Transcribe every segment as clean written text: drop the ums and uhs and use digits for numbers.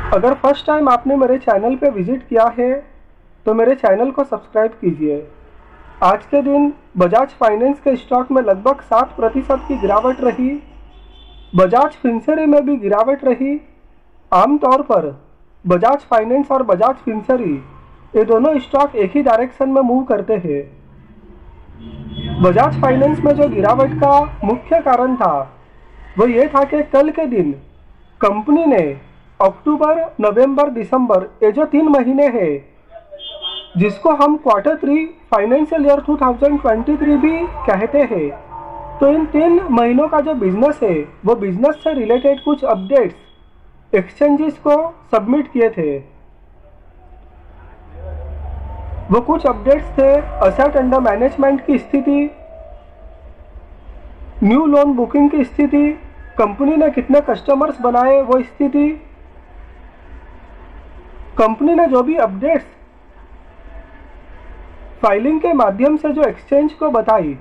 अगर first time आपने मेरे चैनल पे विजिट किया है तो मेरे चैनल को सब्सक्राइब कीजिए। आज के दिन बजाज फाइनेंस के स्टॉक में लगभग 7% की गिरावट रही। बजाज फिनसर्व में भी गिरावट रही। आमतौर पर बजाज फाइनेंस और बजाज फिनसर्व ये दोनों स्टॉक एक ही डायरेक्शन में मूव करते हैं। बजाज फाइनेंस में जो गिरावट का मुख्य कारण था वो ये था कि कल के दिन कंपनी ने अक्टूबर, नवंबर, दिसंबर ये जो 3 महीने हैं जिसको हम Q3 फाइनेंशियल ईयर 2023 भी कहते हैं, तो इन 3 महीनों का जो बिजनेस है वो बिजनेस से रिलेटेड कुछ अपडेट्स एक्सचेंजेस को सबमिट किए थे। वो कुछ अपडेट्स थे असेट अंडर मैनेजमेंट की स्थिति, न्यू लोन बुकिंग की स्थिति, कंपनी ने कितने कस्टमर्स बनाए वो स्थिति। कंपनी ने जो भी अपडेट्स फाइलिंग के माध्यम से जो एक्सचेंज को बताई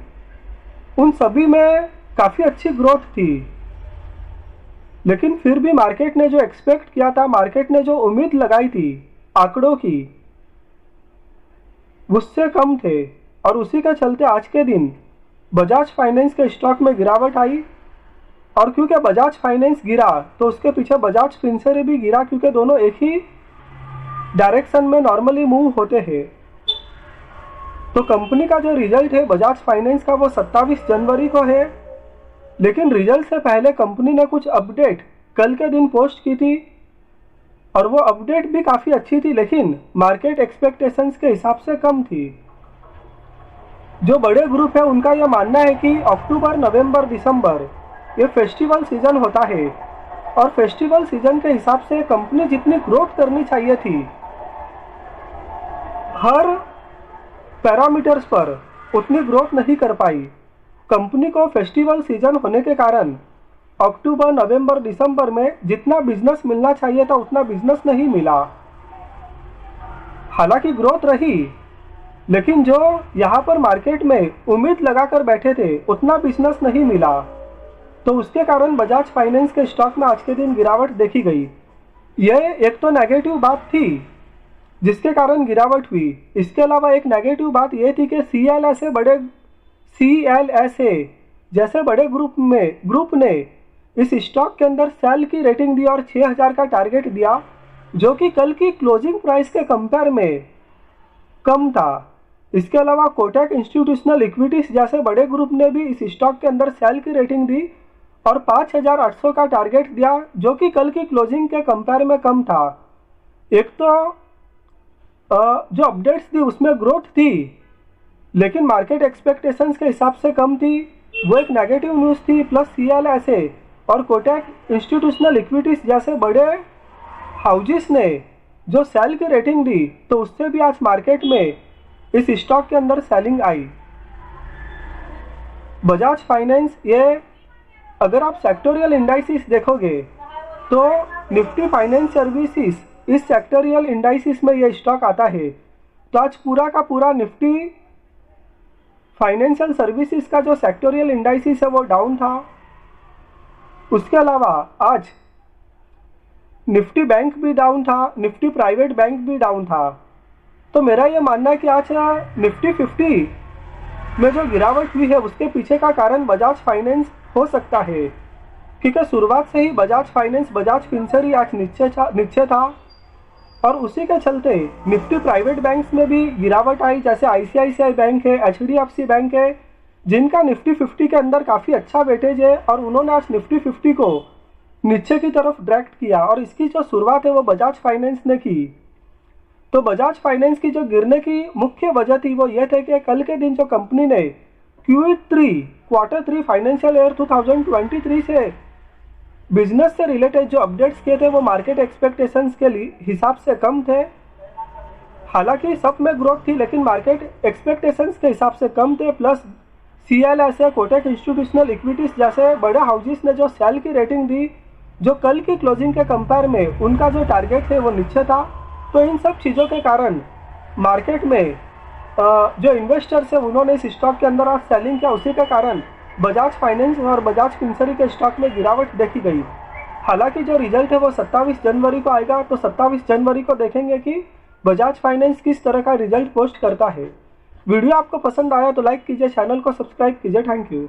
उन सभी में काफ़ी अच्छी ग्रोथ थी, लेकिन फिर भी मार्केट ने जो एक्सपेक्ट किया था, मार्केट ने जो उम्मीद लगाई थी आंकड़ों की, उससे कम थे। और उसी के चलते आज के दिन बजाज फाइनेंस के स्टॉक में गिरावट आई। और क्योंकि बजाज फाइनेंस गिरा तो उसके पीछे बजाज फिनसर्व भी गिरा, क्योंकि दोनों एक ही डायरेक्शन में नॉर्मली मूव होते हैं। तो कंपनी का जो रिजल्ट है बजाज फाइनेंस का वो 27 जनवरी को है, लेकिन रिजल्ट से पहले कंपनी ने कुछ अपडेट कल के दिन पोस्ट की थी और वो अपडेट भी काफ़ी अच्छी थी, लेकिन मार्केट एक्सपेक्टेशंस के हिसाब से कम थी। जो बड़े ग्रुप है उनका यह मानना है कि अक्टूबर, नवंबर, दिसंबर ये फेस्टिवल सीजन होता है और फेस्टिवल सीजन के हिसाब से कंपनी जितनी ग्रोथ करनी चाहिए थी हर पैरामीटर्स पर उतनी ग्रोथ नहीं कर पाई। कंपनी को फेस्टिवल सीजन होने के कारण अक्टूबर, नवंबर, दिसंबर में जितना बिजनेस मिलना चाहिए था उतना बिजनेस नहीं मिला। हालांकि ग्रोथ रही, लेकिन जो यहाँ पर मार्केट में उम्मीद लगाकर बैठे थे उतना बिजनेस नहीं मिला। तो उसके कारण बजाज फाइनेंस के स्टॉक में आज के दिन गिरावट देखी गई। यह एक तो नेगेटिव बात थी जिसके कारण गिरावट हुई। इसके अलावा एक नेगेटिव बात यह थी कि CLSA जैसे बड़े ग्रुप ने इस स्टॉक के अंदर सेल की रेटिंग दी और 6000 का टारगेट दिया, जो कि कल की क्लोजिंग प्राइस के कंपेयर में कम था। इसके अलावा कोटक इंस्टीट्यूशनल इक्विटीज जैसे बड़े ग्रुप ने भी इस स्टॉक के अंदर सेल की रेटिंग दी और 5800 का टारगेट दिया, जो कि कल की क्लोजिंग के कंपेयर में कम था। एक तो जो अपडेट्स थी उसमें ग्रोथ थी, लेकिन मार्केट एक्सपेक्टेशंस के हिसाब से कम थी, वो एक नेगेटिव न्यूज़ थी। प्लस CLSA और कोटक इंस्टीट्यूशनल इक्विटीज जैसे बड़े हाउसेस ने जो सेल की रेटिंग दी, तो उससे भी आज मार्केट में इस स्टॉक के अंदर सेलिंग आई। बजाज फाइनेंस ये अगर आप सेक्टोरियल इंडाइसिस देखोगे तो निफ्टी फाइनेंस सर्विसेज इस सेक्टोरियल इंडाइसिस में ये स्टॉक आता है। तो आज पूरा का पूरा निफ्टी फाइनेंशियल सर्विसेज का जो सेक्टोरियल इंडाइसिस है वो डाउन था। उसके अलावा आज निफ्टी बैंक भी डाउन था, निफ्टी प्राइवेट बैंक भी डाउन था। तो मेरा ये मानना है कि आज निफ्टी 50 में जो गिरावट हुई है उसके पीछे का कारण बजाज फाइनेंस हो सकता है, क्योंकि शुरुआत से ही बजाज फाइनेंस, बजाज फिनसर्व आज नीचे था और उसी के चलते निफ्टी प्राइवेट बैंक्स में भी गिरावट आई, जैसे ICICI बैंक है, HDFC बैंक है, जिनका निफ्टी 50 के अंदर काफ़ी अच्छा वेटेज है और उन्होंने आज निफ्टी 50 को नीचे की तरफ ड्रैग किया और इसकी जो शुरुआत है वो बजाज फाइनेंस ने की। तो बजाज फाइनेंस की जो गिरने की मुख्य वजह थी वो ये थे कि कल के दिन जो कंपनी ने Q3 फाइनेंशियल ईयर 2023 से बिजनेस से रिलेटेड जो अपडेट्स किए थे वो मार्केट एक्सपेक्टेशंस के हिसाब से कम थे। हालांकि सब में ग्रोथ थी, लेकिन मार्केट एक्सपेक्टेशंस के हिसाब से कम थे। Plus CLSA, Kotak institutional equities जैसे बड़े हाउसेस ने जो सेल की रेटिंग दी, जो कल की क्लोजिंग के कंपेयर में उनका जो टारगेट है वो नीचे था। तो इन सब चीज़ों के कारण मार्केट में जो इन्वेस्टर्स है उन्होंने इस स्टॉक के अंदर आज सेलिंग किया। उसी के कारण बजाज फाइनेंस और बजाज फिनसर्व के स्टॉक में गिरावट देखी गई। हालांकि जो रिजल्ट है वो 27 जनवरी को आएगा, तो 27 जनवरी को देखेंगे कि बजाज फाइनेंस किस तरह का रिजल्ट पोस्ट करता है। वीडियो आपको पसंद आया तो लाइक कीजिए, चैनल को सब्सक्राइब कीजिए। Thank you.